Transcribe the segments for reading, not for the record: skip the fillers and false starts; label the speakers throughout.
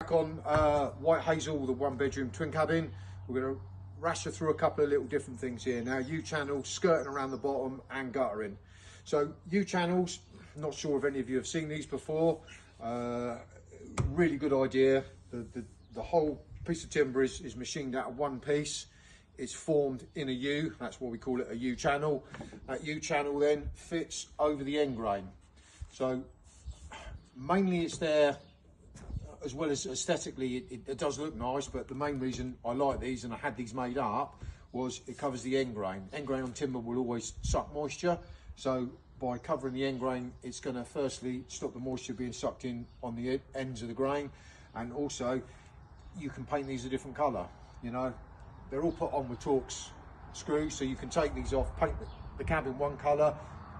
Speaker 1: back on White Hazel, the 1-bedroom twin cabin. We're going to rasher through a couple of little different things here. Now, U-channel, skirting around the bottom and guttering. So U-channels, not sure if any of you have seen these before. Really good idea. The whole piece of timber is machined out of one piece. It's formed in a U, that's why we call it a U-channel. That U-channel then fits over the end grain. So mainly it's there, as well as aesthetically, it does look nice, but the main reason I like these, and I had these made up, was it covers the end grain. End grain on timber will always suck moisture, so by covering the end grain, it's going to firstly stop the moisture being sucked in on the ends of the grain, and also you can paint these a different colour. You know, they're all put on with Torx screws, so you can take these off, paint the cabin one colour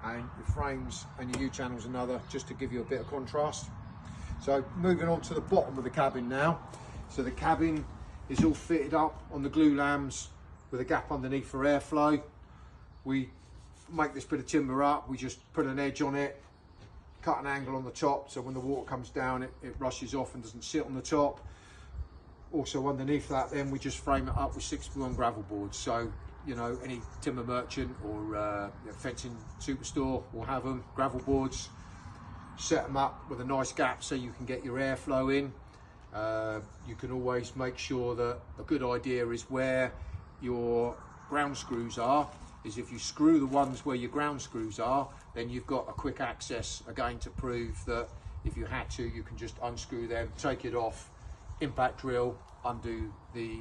Speaker 1: and your frames and your U-channels another, just to give you a bit of contrast. So moving on to the bottom of the cabin now. So the cabin is all fitted up on the glue lambs with a gap underneath for airflow. We make this bit of timber up, we just put an edge on it, cut an angle on the top, so when the water comes down it rushes off and doesn't sit on the top. Also underneath that then we just frame it up with 6x1 gravel boards, so you know, any timber merchant or fencing superstore will have them, gravel boards. Set them up with a nice gap so you can get your airflow in. You can always make sure that a good idea is where your ground screws are, is if you screw the ones where your ground screws are, then you've got a quick access again to prove that if you had to, you can just unscrew them, take it off, impact drill, undo the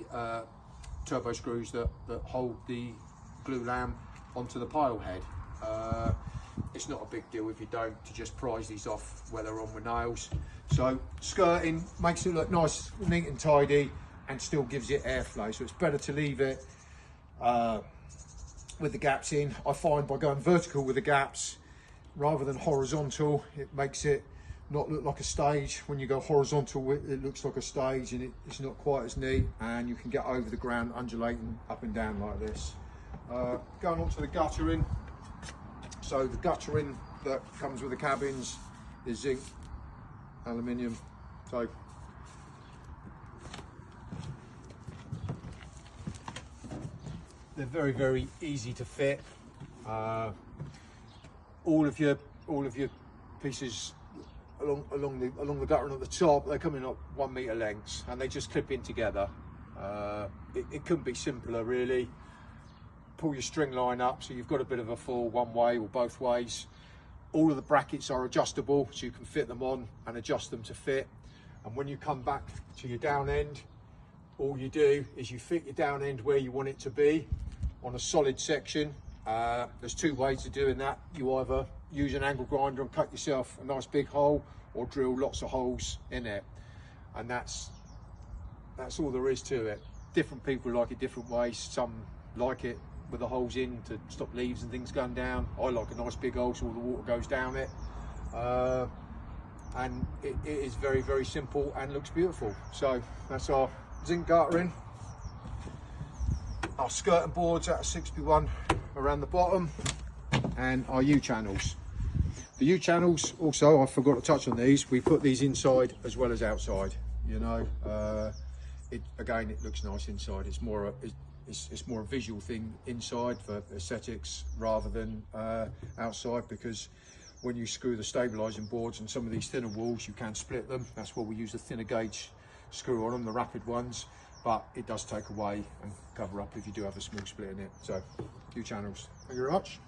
Speaker 1: turbo screws that hold the glue lamb onto the pile head. It's not a big deal if you don't, to just prise these off where they're on with nails. So skirting makes it look nice, neat and tidy, and still gives it airflow. So it's better to leave it with the gaps in. I find by going vertical with the gaps rather than horizontal, it makes it not look like a stage. When you go horizontal, it looks like a stage, and it's not quite as neat, and you can get over the ground undulating up and down like this. Going on to the guttering. So the guttering that comes with the cabins is zinc, aluminium. So they're very, very easy to fit. All of your pieces along the guttering at the top, they come in like 1 metre lengths, and they just clip in together. It couldn't be simpler really. Pull your string line up so you've got a bit of a fall one way or both ways. All of the brackets are adjustable, so you can fit them on and adjust them to fit. And when you come back to your down end, all you do is you fit your down end where you want it to be on a solid section. There's two ways of doing that. You either use an angle grinder and cut yourself a nice big hole, or drill lots of holes in it, and that's all there is to it. Different people like it different ways. Some like it with the holes in to stop leaves and things going down. I like a nice big hole so all the water goes down it. And it is very, very simple and looks beautiful. So that's our zinc guttering. Our skirting boards out of 6x1 around the bottom, and our U-channels. The U-channels also, I forgot to touch on these, we put these inside as well as outside. You know, again, it looks nice inside. It's more a visual thing inside for aesthetics rather than outside, because when you screw the stabilising boards on some of these thinner walls, you can split them. That's why we use the thinner gauge screw on them, the rapid ones, but it does take away and cover up if you do have a small split in it. So U-channels. Thank you very much.